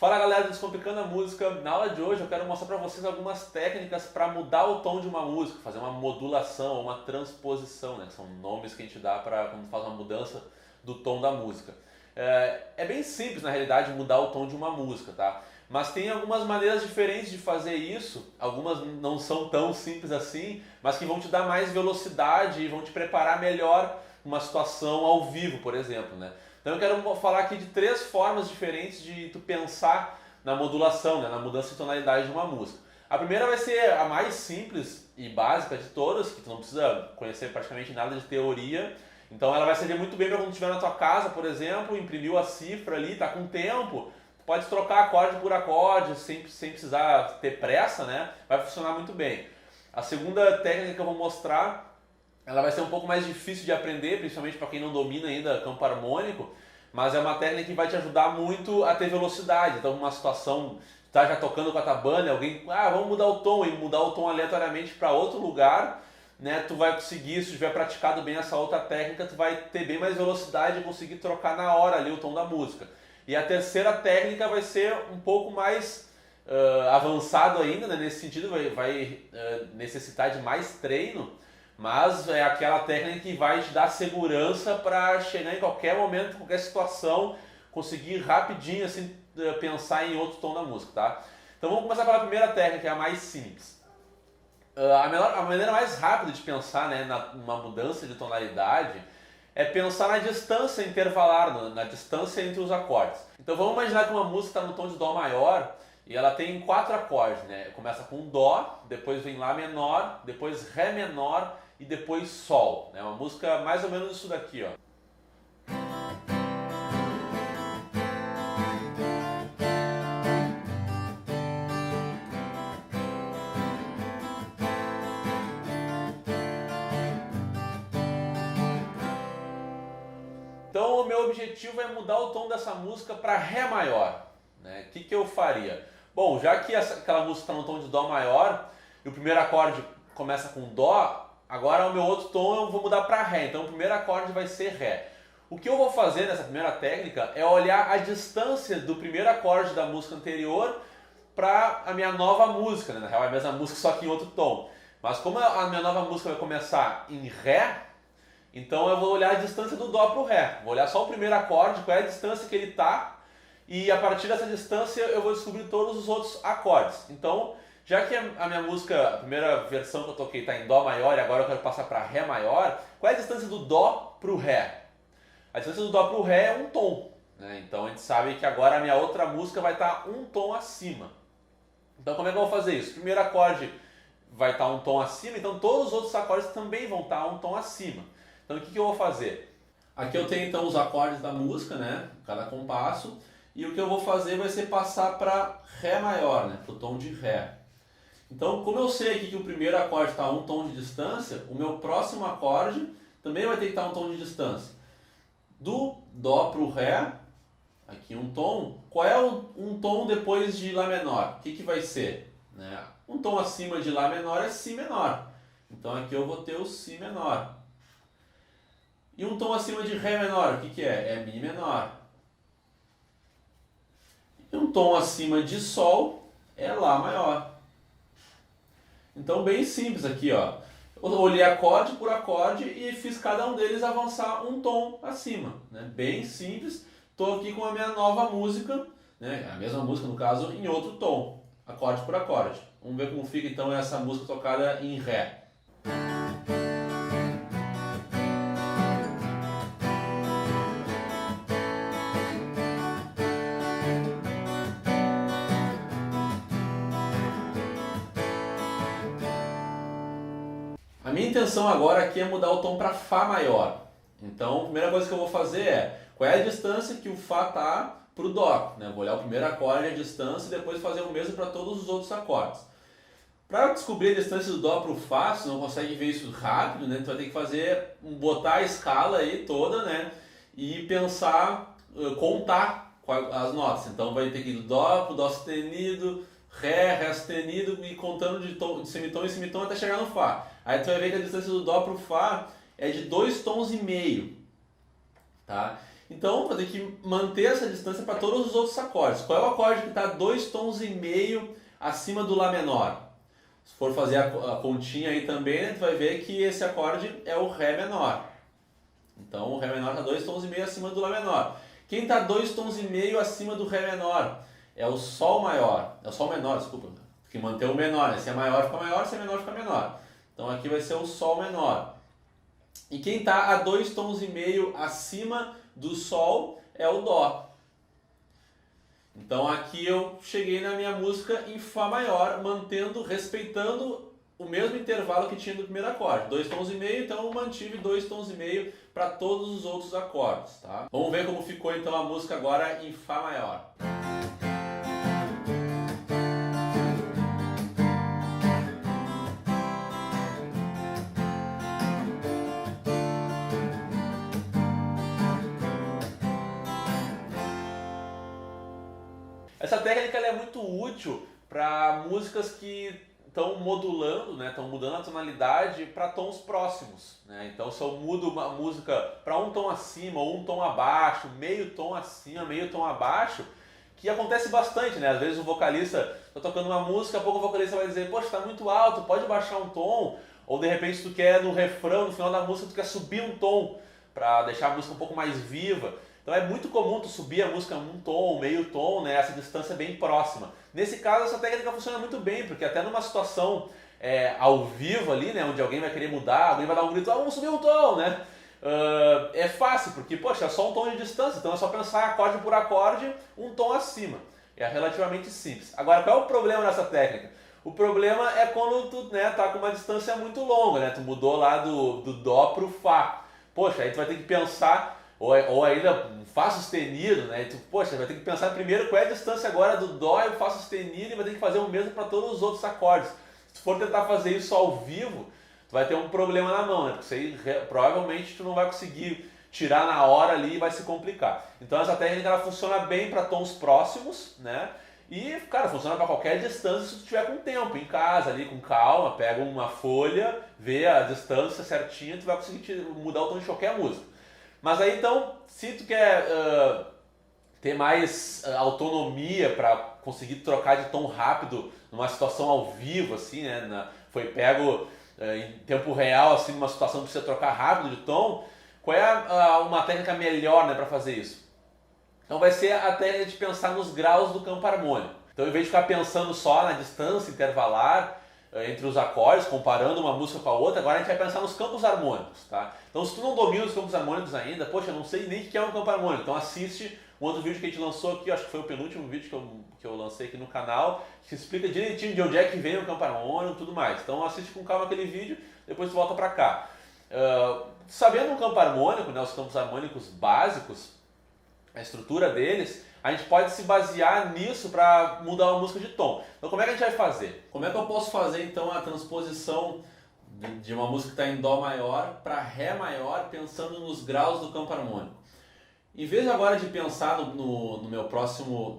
Fala galera do Descomplicando a Música, na aula de hoje eu quero mostrar para vocês algumas técnicas para mudar o tom de uma música, fazer uma modulação ou uma transposição, né? São nomes que a gente dá para quando faz uma mudança do tom da música. É bem simples na realidade mudar o tom de uma música, tá? Mas tem algumas maneiras diferentes de fazer isso, algumas não são tão simples assim, mas que vão te dar mais velocidade e vão te preparar melhor uma situação ao vivo, por exemplo, né? Então eu quero falar aqui de 3 formas diferentes de tu pensar na modulação, né, na mudança de tonalidade de uma música. A primeira vai ser a mais simples e básica de todas, que tu não precisa conhecer praticamente nada de teoria. Então ela vai servir muito bem para quando tu estiver na tua casa, por exemplo, imprimiu a cifra ali, tá com tempo, tu pode trocar acorde por acorde sem precisar ter pressa, né? Vai funcionar muito bem. A segunda técnica que eu vou mostrar, ela vai ser um pouco mais difícil de aprender, principalmente para quem não domina ainda campo harmônico, mas é uma técnica que vai te ajudar muito a ter velocidade. Então, uma situação, tá já tocando com a tabana, alguém, vamos mudar o tom, e mudar o tom aleatoriamente para outro lugar, né? Tu vai conseguir, se tiver praticado bem essa outra técnica, tu vai ter bem mais velocidade e conseguir trocar na hora ali o tom da música. E a terceira técnica vai ser um pouco mais avançado ainda, né? Nesse sentido, vai necessitar de mais treino, mas é aquela técnica que vai te dar segurança para chegar em qualquer momento, em qualquer situação, conseguir rapidinho assim pensar em outro tom da música, tá? Então vamos começar pela primeira técnica, que é a mais simples. A maneira mais rápida de pensar, né, numa mudança de tonalidade é pensar na distância intervalar, na distância entre os acordes. Então vamos imaginar que uma música está no tom de Dó maior e ela tem 4 acordes, né? Começa com Dó, depois vem Lá menor, depois Ré menor e depois Sol. É uma música mais ou menos isso daqui, ó. Então o meu objetivo é mudar o tom dessa música para Ré maior, né? O que eu faria? Bom, já que aquela música está no tom de Dó maior e o primeiro acorde começa com Dó, agora o meu outro tom eu vou mudar para Ré, então o primeiro acorde vai ser Ré. O que eu vou fazer nessa primeira técnica é olhar a distância do primeiro acorde da música anterior para a minha nova música, né? Na real é a mesma música só que em outro tom. Mas como a minha nova música vai começar em Ré, então eu vou olhar a distância do Dó para o Ré. Vou olhar só o primeiro acorde, qual é a distância que ele está, e a partir dessa distância eu vou descobrir todos os outros acordes. Então, já que a minha música, a primeira versão que eu toquei está em Dó maior e agora eu quero passar para Ré maior, qual é a distância do Dó para o Ré? A distância do Dó para o Ré é um tom, né? Então a gente sabe que agora a minha outra música vai estar um tom acima. Então como é que eu vou fazer isso? O primeiro acorde vai estar um tom acima, então todos os outros acordes também vão estar um tom acima. Então o que eu vou fazer? Aqui eu tenho então os acordes da música, né? Cada compasso. E o que eu vou fazer vai ser passar para Ré maior, né? Para o tom de Ré. Então, como eu sei aqui que o primeiro acorde está a um tom de distância, o meu próximo acorde também vai ter que estar a um tom de distância. Do Dó para o Ré, aqui um tom. Qual é um tom depois de Lá menor? O que vai ser? Né? Um tom acima de Lá menor é Si menor. Então aqui eu vou ter o Si menor. E um tom acima de Ré menor, o que é? É Mi menor. E um tom acima de Sol é Lá maior. Então bem simples aqui, ó. Eu olhei acorde por acorde e fiz cada um deles avançar um tom acima, né? Bem simples. Estou aqui com a minha nova música, né? A mesma música no caso, em outro tom, acorde por acorde. Vamos ver como fica então essa música tocada em Ré. A minha intenção agora aqui é mudar o tom para Fá maior. Então, a primeira coisa que eu vou fazer é, qual é a distância que o Fá está para o Dó? Né? Vou olhar o primeiro acorde, a distância, e depois fazer o mesmo para todos os outros acordes. Para descobrir a distância do Dó para o Fá, você não consegue ver isso rápido, né? Tu vai ter que fazer, botar a escala aí toda, né? E pensar, contar as notas. Então vai ter que ir do Dó para o Dó sustenido, Ré, Ré sustenido e contando de semitom em semitom até chegar no Fá. Aí tu vai ver que a distância do Dó para o Fá é de 2,5 tons, tá? Então vou ter que manter essa distância para todos os outros acordes. Qual é o acorde que está 2,5 tons acima do Lá menor? Se for fazer a continha aí também, né, tu vai ver que esse acorde é o Ré menor. Então o Ré menor está 2,5 tons acima do Lá menor. Quem está 2,5 tons acima do Ré menor? É o Sol maior. É o Sol menor, desculpa. Tem que manter o menor, né? Se é maior fica maior, se é menor fica menor. Então aqui vai ser o Sol menor. E quem está a 2,5 tons acima do Sol é o Dó. Então aqui eu cheguei na minha música em Fá maior, respeitando o mesmo intervalo que tinha no primeiro acorde. 2,5 tons, então eu mantive 2,5 tons para todos os outros acordes. Tá? Vamos ver como ficou então a música agora em Fá maior. Essa técnica ela é muito útil para músicas que estão modulando, né, estão mudando a tonalidade para tons próximos. Né? Então, se eu mudo uma música para um tom acima ou um tom abaixo, meio tom acima, meio tom abaixo, que acontece bastante, né? Às vezes o vocalista está tocando uma música, a pouco o vocalista vai dizer, poxa, está muito alto, pode baixar um tom, ou de repente tu quer no refrão, no final da música, tu quer subir um tom para deixar a música um pouco mais viva. Então é muito comum tu subir a música um tom, meio tom, né? Essa distância bem próxima. Nesse caso, essa técnica funciona muito bem, porque até numa situação ao vivo ali, né? Onde alguém vai querer mudar, alguém vai dar um grito, vamos subir um tom, né? É fácil, porque, poxa, é só um tom de distância, então é só pensar acorde por acorde, um tom acima. É relativamente simples. Agora, qual é o problema dessa técnica? O problema é quando tu tá com uma distância muito longa, né? Tu mudou lá do Dó pro Fá. Poxa, aí tu vai ter que pensar, ou ainda um Fá sustenido, né? E tu, poxa, vai ter que pensar primeiro qual é a distância agora do Dó e o Fá sustenido e vai ter que fazer o mesmo para todos os outros acordes. Se tu for tentar fazer isso ao vivo, tu vai ter um problema na mão, né? Porque isso aí, provavelmente tu não vai conseguir tirar na hora ali e vai se complicar. Então essa técnica ela funciona bem para tons próximos, né? E, cara, funciona para qualquer distância se tu tiver com tempo, em casa ali, com calma, pega uma folha, vê a distância certinha, tu vai conseguir mudar o tom de qualquer música. Mas aí então, se tu quer ter mais autonomia para conseguir trocar de tom rápido numa situação ao vivo, assim, né? Foi pego em tempo real, assim, numa situação que precisa trocar rápido de tom, qual é uma técnica melhor, né, para fazer isso? Então vai ser a técnica de pensar nos graus do campo harmônico. Então, em vez de ficar pensando só na distância intervalar entre os acordes, comparando uma música com a outra, agora a gente vai pensar nos campos harmônicos, tá? Então, se tu não domina os campos harmônicos ainda, poxa, eu não sei nem o que é um campo harmônico. Então, assiste um outro vídeo que a gente lançou aqui, acho que foi o penúltimo vídeo que eu lancei aqui no canal, que explica direitinho de onde é que vem o campo harmônico e tudo mais. Então, assiste com calma aquele vídeo, depois tu volta pra cá. Sabendo um campo harmônico, né, os campos harmônicos básicos, a estrutura deles, a gente pode se basear nisso para mudar uma música de tom. Então como é que a gente vai fazer? Como é que eu posso fazer então a transposição de uma música que está em Dó maior para Ré maior, pensando nos graus do campo harmônico? Em vez agora de pensar na minha próxima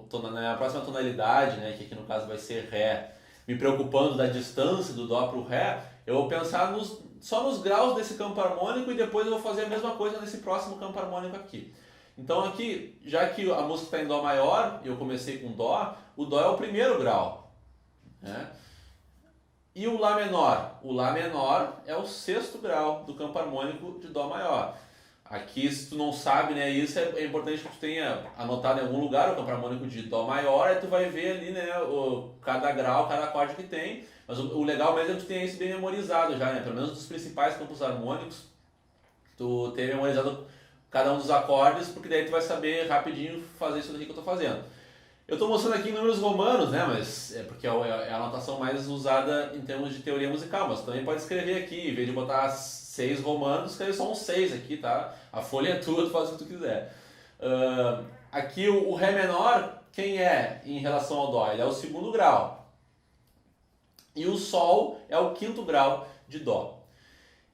tonalidade, né, que aqui no caso vai ser Ré, me preocupando da distância do Dó para o Ré, eu vou pensar só nos graus desse campo harmônico e depois eu vou fazer a mesma coisa nesse próximo campo harmônico aqui. Então aqui, já que a música está em Dó maior, e eu comecei com Dó, o Dó é o primeiro grau. Né? E o Lá menor? O Lá menor é o sexto grau do campo harmônico de Dó maior. Aqui, se tu não sabe, né, isso é importante que tu tenha anotado em algum lugar o campo harmônico de Dó maior, aí tu vai ver ali, né, cada grau, cada acorde que tem. Mas o legal mesmo é que tu tenha isso bem memorizado já, né? Pelo menos dos principais campos harmônicos, tu ter memorizado cada um dos acordes, porque daí tu vai saber rapidinho fazer isso daqui que eu estou fazendo. Eu estou mostrando aqui em números romanos, né, mas é porque é a anotação mais usada em termos de teoria musical, mas também pode escrever aqui, em vez de botar 6 romanos, escreve só um 6 aqui, tá? A folha é tua, tu faz o que tu quiser. Aqui o Ré menor, quem é em relação ao Dó? Ele é o segundo grau. E o Sol é o quinto grau de Dó.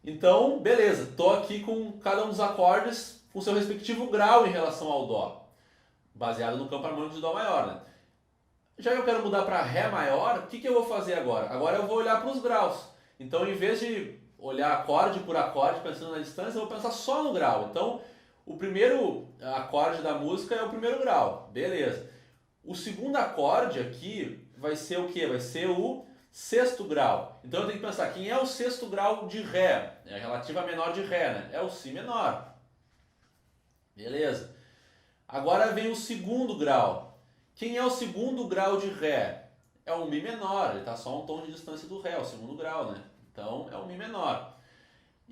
Então, beleza, estou aqui com cada um dos acordes com seu respectivo grau em relação ao Dó, baseado no campo harmônico de Dó maior, né? Já que eu quero mudar para Ré maior, o que eu vou fazer agora? Agora eu vou olhar para os graus. Então, em vez de olhar acorde por acorde, pensando na distância, eu vou pensar só no grau. Então, O primeiro acorde da música é o primeiro grau, beleza. O segundo acorde aqui vai ser o quê? Vai ser o sexto grau. Então eu tenho que pensar, quem é o sexto grau de Ré? É a relativa menor de Ré, né? É o Si menor. Beleza. Agora vem o segundo grau. Quem é o segundo grau de Ré? É o Mi menor, ele está só um tom de distância do Ré, o segundo grau, né? Então é o Mi menor.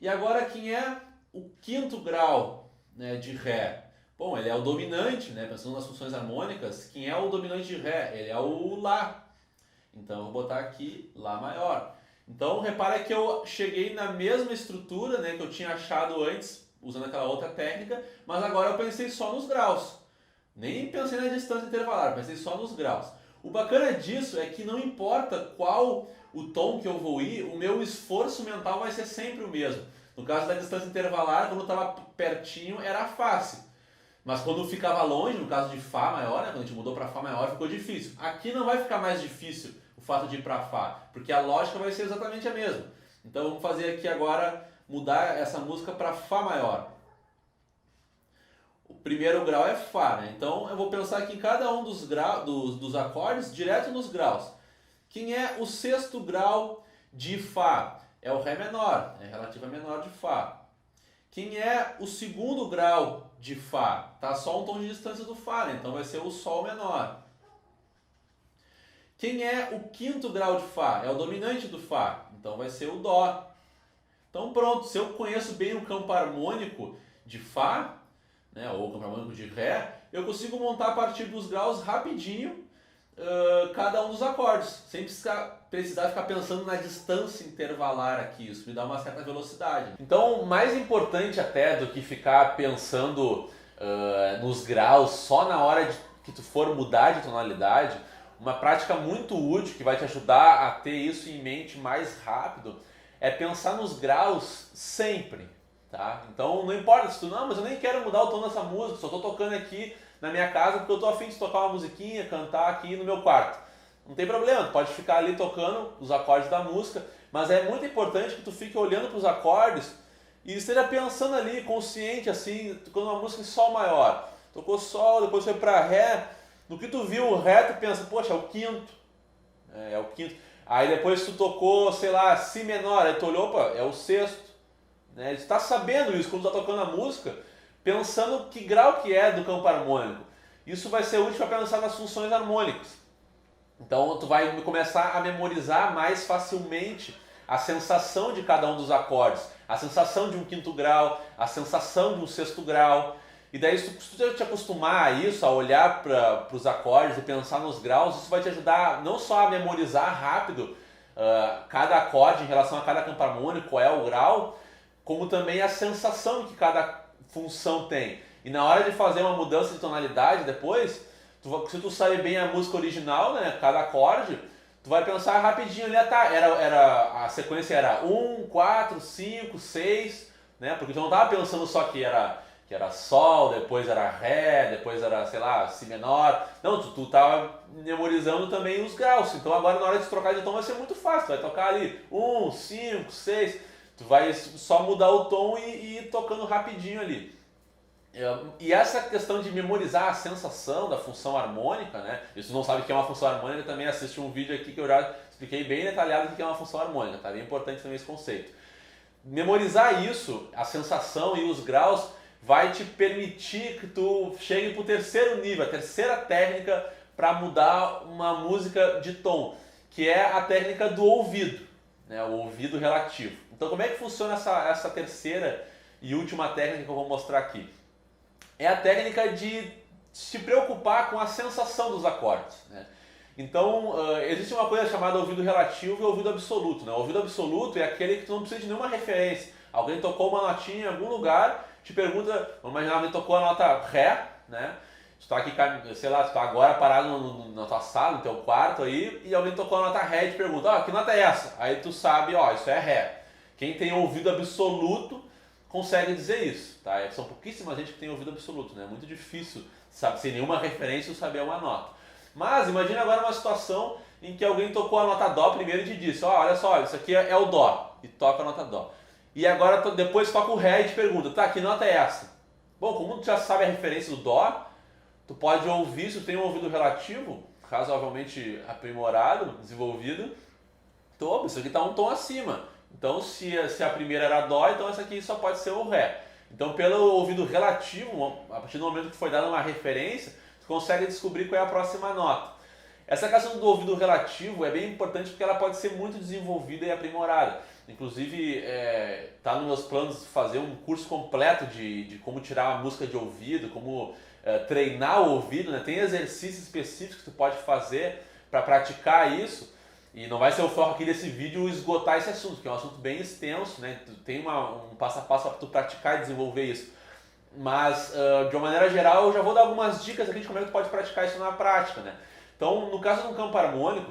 E agora quem é o quinto grau, né, de Ré? Bom, ele é o dominante, né? Pensando nas funções harmônicas, quem é o dominante de Ré? Ele é o Lá. Então eu vou botar aqui Lá maior. Então repara que eu cheguei na mesma estrutura, né, que eu tinha achado antes, usando aquela outra técnica, mas agora eu pensei só nos graus. Nem pensei na distância intervalar, pensei só nos graus. O bacana disso é que não importa qual o tom que eu vou ir, o meu esforço mental vai ser sempre o mesmo. No caso da distância intervalar, quando estava pertinho era fácil. Mas quando ficava longe, no caso de Fá maior, né, quando a gente mudou para Fá maior, ficou difícil. Aqui não vai ficar mais difícil o fato de ir para Fá, porque a lógica vai ser exatamente a mesma. Então vamos fazer aqui agora, mudar essa música para Fá maior. O primeiro grau é Fá, né? Então eu vou pensar aqui em cada um dos acordes, direto nos graus. Quem é o sexto grau de Fá? É o Ré menor, é a relativa menor de Fá. Quem é o segundo grau de Fá? Tá só um tom de distância do Fá, né? Então vai ser o Sol menor. Quem é o quinto grau de Fá? É o dominante do Fá, então vai ser o Dó. Então pronto, se eu conheço bem o campo harmônico de Fá, né, ou o campo harmônico de Ré, eu consigo montar a partir dos graus rapidinho cada um dos acordes, sem precisar ficar pensando na distância intervalar aqui. Isso me dá uma certa velocidade. Então, mais importante até do que ficar pensando nos graus só na hora que tu for mudar de tonalidade, uma prática muito útil que vai te ajudar a ter isso em mente mais rápido é pensar nos graus sempre, tá? Então não importa se tu, não, mas eu nem quero mudar o tom dessa música, só estou tocando aqui na minha casa porque eu estou a fim de tocar uma musiquinha, cantar aqui no meu quarto. Não tem problema, tu pode ficar ali tocando os acordes da música, mas é muito importante que tu fique olhando para os acordes e esteja pensando ali, consciente assim, tocando uma música em Sol maior. Tocou Sol, depois foi para Ré, no que tu viu o Ré, tu pensa, poxa, é o quinto. É o quinto. Aí depois tu tocou, sei lá, Si menor, aí tu olhou, opa, é o sexto. Né? Tu está sabendo isso quando tu está tocando a música, pensando que grau que é do campo harmônico. Isso vai ser útil para pensar nas funções harmônicas. Então tu vai começar a memorizar mais facilmente a sensação de cada um dos acordes, a sensação de um quinto grau, a sensação de um sexto grau. E daí se tu te acostumar a isso, a olhar para os acordes e pensar nos graus, isso vai te ajudar não só a memorizar rápido cada acorde em relação a cada campo harmônico, qual é o grau, como também a sensação que cada função tem. E na hora de fazer uma mudança de tonalidade depois, se tu sabe bem a música original, né, cada acorde, tu vai pensar rapidinho ali, tá, a sequência era 1, 4, 5, 6, né, porque tu não estava pensando só que era Sol, depois era Ré, depois era, sei lá, Si menor. Não, tu tava memorizando também os graus. Então agora na hora de trocar de tom vai ser muito fácil. Tu vai tocar ali 1, 5, 6. Tu vai só mudar o tom e ir tocando rapidinho ali. E essa questão de memorizar a sensação da função harmônica, né? E se tu não sabe o que é uma função harmônica, também assiste um vídeo aqui que eu já expliquei bem detalhado o que é uma função harmônica. Tá bem importante também esse conceito. Memorizar isso, a sensação e os graus, vai te permitir que tu chegue para o terceiro nível, a terceira técnica para mudar uma música de tom, que é a técnica do ouvido, né? O ouvido relativo. Então como é que funciona essa terceira e última técnica que eu vou mostrar aqui? É a técnica de se preocupar com a sensação dos acordes, né? Então, existe uma coisa chamada ouvido relativo e ouvido absoluto, né? O ouvido absoluto é aquele que tu não precisa de nenhuma referência. Alguém tocou uma notinha em algum lugar, te pergunta, vamos imaginar, alguém tocou a nota Ré, né? Tu tá aqui, sei lá, tu tá agora parado na tua sala, no teu quarto aí, e alguém tocou a nota Ré e te pergunta, que nota é essa? Aí tu sabe, isso é Ré. Quem tem ouvido absoluto consegue dizer isso, tá? São pouquíssima gente que tem ouvido absoluto, né? É muito difícil, sabe, sem nenhuma referência, saber uma nota. Mas imagine agora uma situação em que alguém tocou a nota Dó primeiro e te disse, olha só, isso aqui é o Dó, e toca a nota Dó. E agora depois toca o Ré e te pergunta, tá, que nota é essa? Bom, como tu já sabe a referência do Dó, tu pode ouvir, se tu tem um ouvido relativo, razoavelmente aprimorado, desenvolvido, então, isso aqui está um tom acima. Então, se a primeira era Dó, então essa aqui só pode ser o Ré. Então, pelo ouvido relativo, a partir do momento que foi dada uma referência, tu consegue descobrir qual é a próxima nota. Essa questão do ouvido relativo é bem importante porque ela pode ser muito desenvolvida e aprimorada. Inclusive, está nos meus planos fazer um curso completo de como tirar uma música de ouvido, como treinar o ouvido, né? Tem exercícios específicos que tu pode fazer para praticar isso. E não vai ser o foco aqui desse vídeo esgotar esse assunto, que é um assunto bem extenso, né? Tem um passo a passo para tu praticar e desenvolver isso. Mas, de uma maneira geral, eu já vou dar algumas dicas aqui de como é que tu pode praticar isso na prática, né? Então, no caso de um campo harmônico,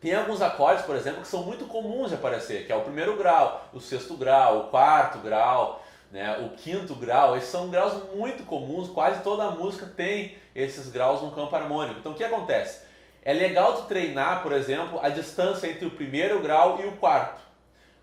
tem alguns acordes, por exemplo, que são muito comuns de aparecer, que é o primeiro grau, o sexto grau, o quarto grau, né, o quinto grau. Esses são graus muito comuns, quase toda a música tem esses graus no campo harmônico. Então, o que acontece? É legal tu treinar, por exemplo, a distância entre o primeiro grau e o quarto.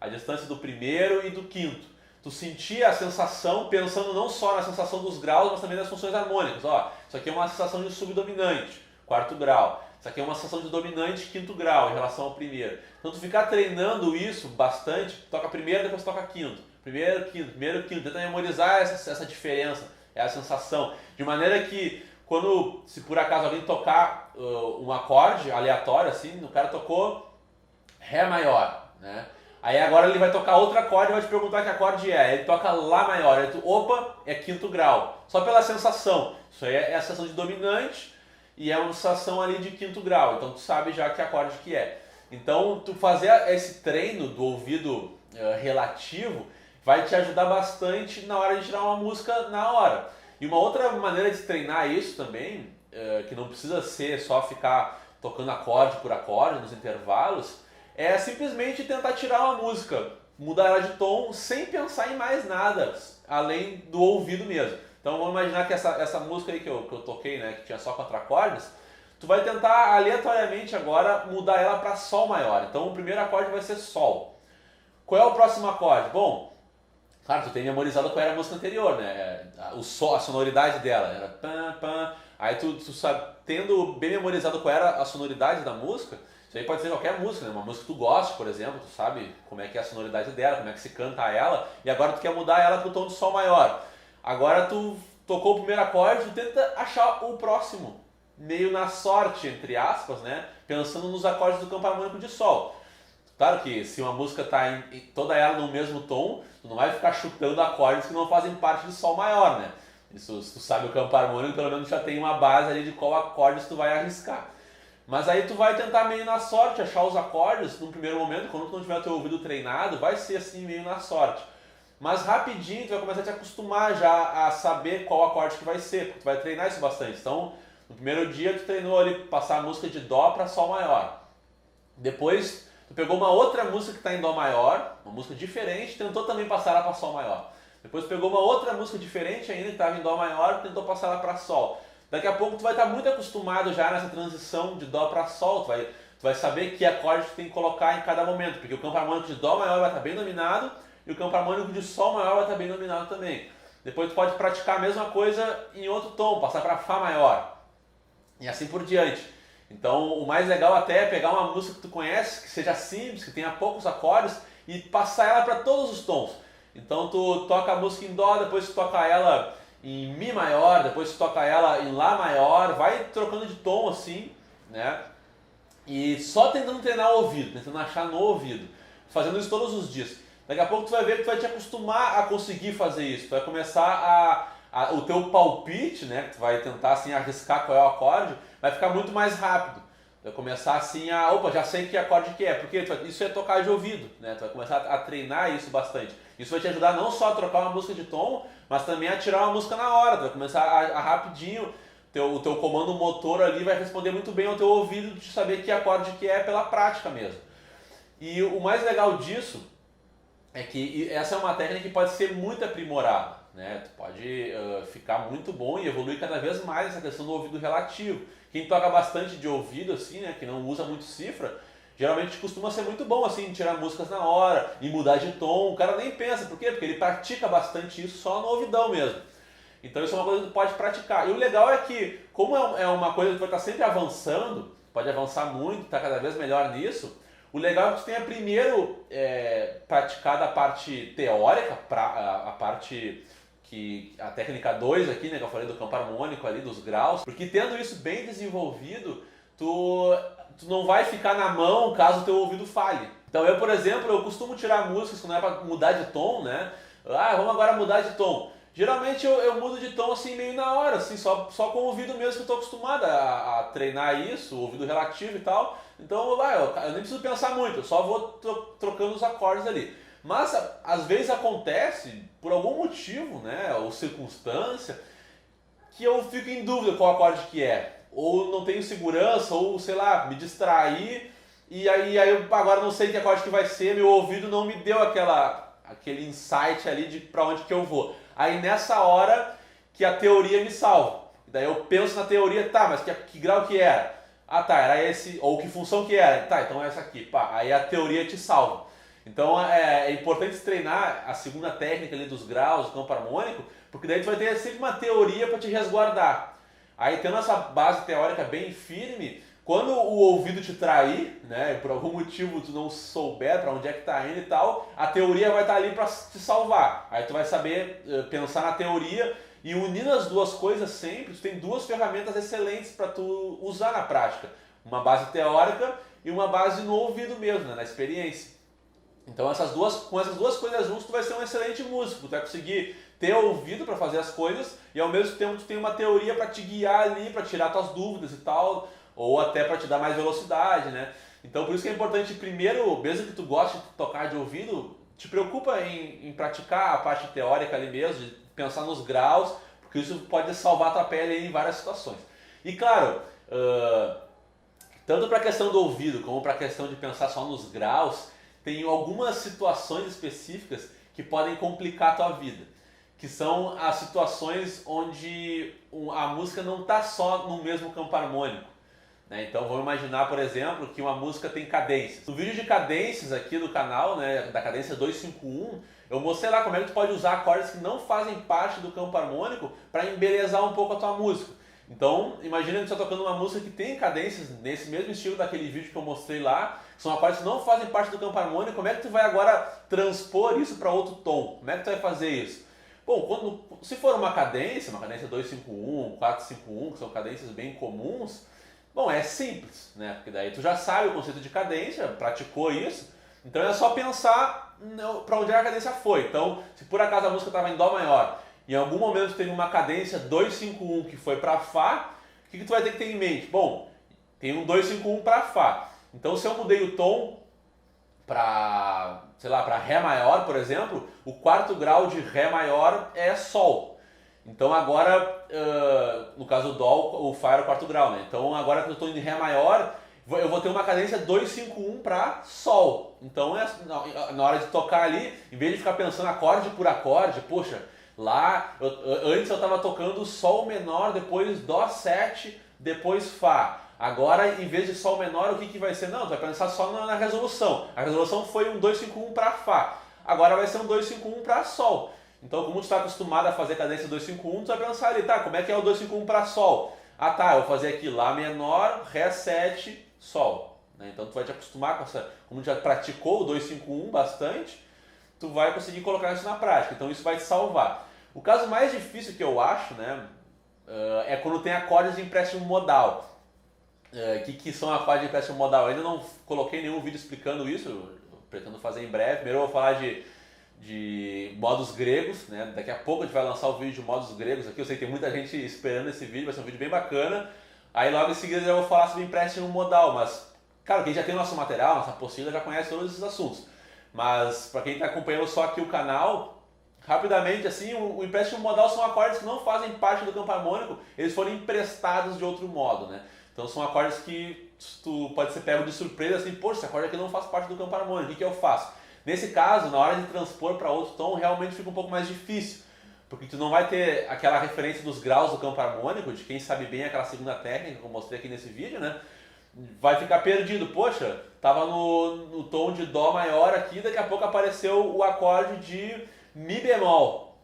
A distância do primeiro e do quinto. Tu sentir a sensação, pensando não só na sensação dos graus, mas também das funções harmônicas. Ó, isso aqui é uma sensação de subdominante, quarto grau. Isso aqui é uma sensação de dominante, quinto grau, em relação ao primeiro. Então tu ficar treinando isso bastante, toca primeiro, depois toca quinto. Primeiro, quinto. Tenta memorizar essa diferença, é a sensação. De maneira que quando, se por acaso alguém tocar um acorde aleatório, assim, o cara tocou Ré maior, né? Aí agora ele vai tocar outro acorde e vai te perguntar que acorde é. Ele toca Lá maior, aí tu, opa, é quinto grau. Só pela sensação. Isso aí é a sensação de dominante e é uma sensação ali de quinto grau. Então tu sabe já que acorde que é. Então tu fazer esse treino do ouvido relativo vai te ajudar bastante na hora de tirar uma música na hora. E uma outra maneira de treinar isso também, que não precisa ser só ficar tocando acorde por acorde nos intervalos, é simplesmente tentar tirar uma música, mudar ela de tom sem pensar em mais nada, além do ouvido mesmo. Então vamos imaginar que essa música aí que eu toquei, né, que tinha só 4 acordes, tu vai tentar aleatoriamente agora mudar ela para Sol maior. Então o primeiro acorde vai ser Sol. Qual é o próximo acorde? Bom, claro, tu tem memorizado qual era a música anterior, né? A sonoridade dela era pam, pam. Aí tu sabe, tendo bem memorizado qual era a sonoridade da música, isso aí pode ser qualquer música, né? Uma música que tu goste, por exemplo, tu sabe como é que é a sonoridade dela, como é que se canta ela, e agora tu quer mudar ela para o tom de Sol maior. Agora tu tocou o primeiro acorde, tu tenta achar o próximo, meio na sorte, entre aspas, né? Pensando nos acordes do campo harmônico de Sol. Claro que se uma música está toda ela no mesmo tom, tu não vai ficar chutando acordes que não fazem parte de Sol maior, né? Isso, se tu sabe o campo harmônico, pelo menos já tem uma base ali de qual acordes tu vai arriscar. Mas aí tu vai tentar meio na sorte achar os acordes no primeiro momento, quando tu não tiver teu ouvido treinado, vai ser assim meio na sorte. Mas rapidinho tu vai começar a te acostumar já a saber qual acorde que vai ser, porque tu vai treinar isso bastante. Então, no primeiro dia tu treinou ali passar a música de Dó para Sol maior. Depois tu pegou uma outra música que está em Dó maior, uma música diferente, tentou também passar ela para Sol maior. Depois pegou uma outra música diferente ainda, que estava em Dó maior, tentou passar ela para Sol. Daqui a pouco tu vai estar muito acostumado já nessa transição de Dó para Sol, tu vai saber que acorde tu tem que colocar em cada momento, porque o campo harmônico de Dó maior vai estar bem dominado e o campo harmônico de Sol maior vai estar bem dominado também. Depois tu pode praticar a mesma coisa em outro tom, passar para Fá maior e assim por diante. Então o mais legal até é pegar uma música que tu conhece, que seja simples, que tenha poucos acordes e passar ela para todos os tons. Então tu toca a música em Dó, depois tu toca ela em Mi maior, depois tu toca ela em Lá maior, vai trocando de tom assim, né? E só tentando treinar o ouvido, tentando achar no ouvido, fazendo isso todos os dias. Daqui a pouco tu vai ver que tu vai te acostumar a conseguir fazer isso, tu vai começar o teu palpite, né? Tu vai tentar assim arriscar qual é o acorde, vai ficar muito mais rápido. Tu vai começar assim opa, já sei que acorde que é, porque isso é tocar de ouvido, né? Tu vai começar a treinar isso bastante. Isso vai te ajudar não só a trocar uma música de tom, mas também a tirar uma música na hora. Tu vai começar a rapidinho, o teu comando motor ali vai responder muito bem ao teu ouvido de saber que acorde que é pela prática mesmo. E o mais legal disso é que essa é uma técnica que pode ser muito aprimorada, né? Tu pode ficar muito bom e evoluir cada vez mais essa questão do ouvido relativo. Quem toca bastante de ouvido, assim, né, que não usa muito cifra, geralmente costuma ser muito bom, assim, tirar músicas na hora e mudar de tom. O cara nem pensa, por quê? Porque ele pratica bastante isso só no ouvidão mesmo. Então isso é uma coisa que tu pode praticar. E o legal é que, como é uma coisa que tu vai estar sempre avançando, pode avançar muito, tá cada vez melhor nisso, o legal é que tu tenha primeiro praticado a parte teórica, a parte a técnica 2 aqui, né, que eu falei do campo harmônico ali, dos graus, porque tendo isso bem desenvolvido, tu não vai ficar na mão caso o teu ouvido falhe. Então eu, por exemplo, eu costumo tirar músicas quando é para mudar de tom, né? Ah, vamos agora mudar de tom. Geralmente eu mudo de tom assim meio na hora, assim, só com o ouvido mesmo que eu estou acostumado a treinar isso, o ouvido relativo e tal. Então eu nem preciso pensar muito, eu só vou trocando os acordes ali. Mas às vezes acontece, por algum motivo, né, ou circunstância, que eu fico em dúvida qual acorde que é. Ou não tenho segurança, ou sei lá, me distraí, e aí eu agora não sei que acorde que vai ser, meu ouvido não me deu aquele insight ali de para onde que eu vou. Aí nessa hora que a teoria me salva. Daí eu penso na teoria, tá, mas que grau que era? Ah tá, era esse, ou que função que era? Tá, então é essa aqui, pá. Aí a teoria te salva. Então é importante treinar a segunda técnica ali dos graus, do campo harmônico, porque daí tu vai ter sempre uma teoria para te resguardar. Aí tendo essa base teórica bem firme, quando o ouvido te trair, né, por algum motivo tu não souber para onde é que tá indo e tal, a teoria vai estar ali para te salvar. Aí tu vai saber pensar na teoria e unindo as duas coisas sempre, tu tem duas ferramentas excelentes para tu usar na prática. Uma base teórica e uma base no ouvido mesmo, né, na experiência. Então com essas duas coisas juntas tu vai ser um excelente músico, tu vai conseguir ter ouvido para fazer as coisas e ao mesmo tempo tu tem uma teoria para te guiar ali, para tirar tuas dúvidas e tal, ou até para te dar mais velocidade, né? Então por isso que é importante primeiro, mesmo que tu goste de tocar de ouvido, te preocupa em praticar a parte teórica ali mesmo, de pensar nos graus, porque isso pode salvar a tua pele em várias situações. E claro, tanto para a questão do ouvido como para a questão de pensar só nos graus, tem algumas situações específicas que podem complicar a tua vida, que são as situações onde a música não está só no mesmo campo harmônico. Né? Então vamos imaginar, por exemplo, que uma música tem cadências. No vídeo de cadências aqui do canal, né, da cadência 251, eu mostrei lá como é que tu pode usar acordes que não fazem parte do campo harmônico para embelezar um pouco a tua música. Então, imagina que você está tocando uma música que tem cadências nesse mesmo estilo daquele vídeo que eu mostrei lá, que são acordes que não fazem parte do campo harmônico. Como é que tu vai agora transpor isso para outro tom? Como é que tu vai fazer isso? Bom, se for uma cadência 251, 451, que são cadências bem comuns, bom, é simples, né? Porque daí tu já sabe o conceito de cadência, praticou isso, então é só pensar para onde a cadência foi. Então, se por acaso a música estava em Dó maior, em algum momento teve uma cadência 251 que foi para Fá, o que tu vai ter que ter em mente? Bom, tem um 251 para Fá. Então se eu mudei o tom para, sei lá, para Ré maior, por exemplo, o quarto grau de Ré maior é Sol. Então agora, no caso do Dó, o Fá era o quarto grau, né? Então agora que eu estou em Ré maior, eu vou ter uma cadência 251 para Sol. Então na hora de tocar ali, em vez de ficar pensando acorde por acorde, poxa, lá, antes eu estava tocando Sol menor, depois Dó 7, depois Fá. Agora, em vez de Sol menor, o que vai ser? Não, tu vai pensar só na resolução. A resolução foi um 251 para Fá. Agora vai ser um 251 para Sol. Então, como tu está acostumado a fazer cadência 251, tu vai pensar ali, tá, como é que é o 251 para Sol? Ah tá, eu vou fazer aqui Lá menor, Ré 7, Sol. Então tu vai te acostumar com essa, como tu já praticou o 251 bastante, tu vai conseguir colocar isso na prática. Então isso vai te salvar. O caso mais difícil que eu acho, né, é quando tem acordes de empréstimo modal. Que são acordes de empréstimo modal? Eu ainda não coloquei nenhum vídeo explicando isso, eu pretendo fazer em breve. Primeiro eu vou falar de modos gregos, né? Daqui a pouco a gente vai lançar o vídeo de modos gregos aqui. Eu sei que tem muita gente esperando esse vídeo, vai ser um vídeo bem bacana. Aí logo em seguida eu vou falar sobre empréstimo modal, mas, cara, quem já tem nosso material, nossa apostila, já conhece todos esses assuntos. Mas para quem está acompanhando só aqui o canal, rapidamente, assim, o empréstimo modal são acordes que não fazem parte do campo harmônico, eles foram emprestados de outro modo, né? Então são acordes que tu pode ser pego de surpresa, assim, poxa, esse acorde aqui não faz parte do campo harmônico, o que eu faço? Nesse caso, na hora de transpor para outro tom, realmente fica um pouco mais difícil, porque tu não vai ter aquela referência dos graus do campo harmônico, de quem sabe bem aquela segunda técnica que eu mostrei aqui nesse vídeo, né? Vai ficar perdido. Poxa, tava no tom de Dó maior aqui, daqui a pouco apareceu o acorde de Mi bemol.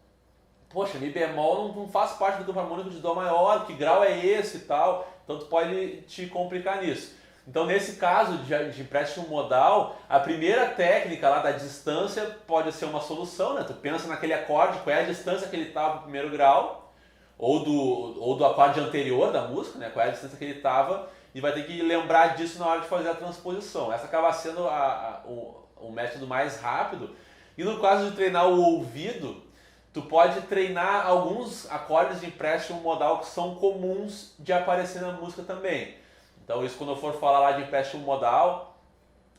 poxa, Mi bemol não faz parte do grupo harmônico de Dó maior, que grau é esse e tal, então tu pode te complicar nisso. Então nesse caso de empréstimo modal, a primeira técnica lá da distância pode ser uma solução, né? Tu pensa naquele acorde, qual é a distância que ele estava pro primeiro grau, ou do acorde anterior da música, né? Qual é a distância que ele estava, e vai ter que lembrar disso na hora de fazer a transposição. Essa acaba sendo o método mais rápido. E no caso de treinar o ouvido, tu pode treinar alguns acordes de empréstimo modal que são comuns de aparecer na música também. Então isso, quando eu for falar lá de empréstimo modal,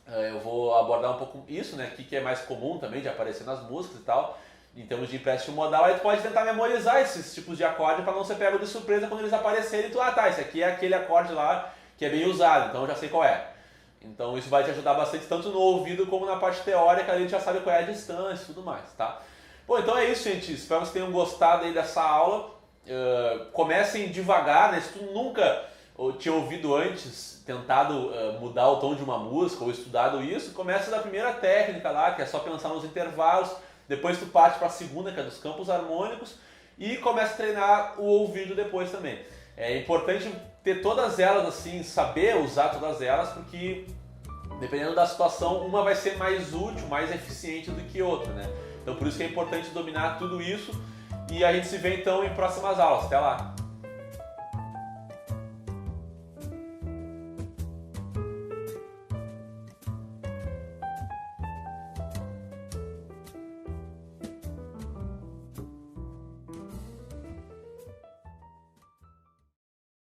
eu vou abordar um pouco isso, né? O que é mais comum também de aparecer nas músicas e tal, em termos de empréstimo modal. Aí tu pode tentar memorizar esses tipos de acorde para não ser pego de surpresa quando eles aparecerem e tu, tá, esse aqui é aquele acorde lá que é bem usado, então eu já sei qual é. Então isso vai te ajudar bastante, tanto no ouvido como na parte teórica, ali a gente já sabe qual é a distância e tudo mais, tá? Bom, então é isso, gente. Espero que vocês tenham gostado aí dessa aula. Comecem devagar, né? Se tu nunca tinha ouvido antes, tentado mudar o tom de uma música ou estudado isso, começa da primeira técnica lá, que é só pensar nos intervalos. Depois tu parte para a segunda, que é dos campos harmônicos, e começa a treinar o ouvido depois também. É importante ter todas elas assim, saber usar todas elas, porque dependendo da situação, uma vai ser mais útil, mais eficiente do que outra, né? Então por isso que é importante dominar tudo isso, e a gente se vê então em próximas aulas. Até lá!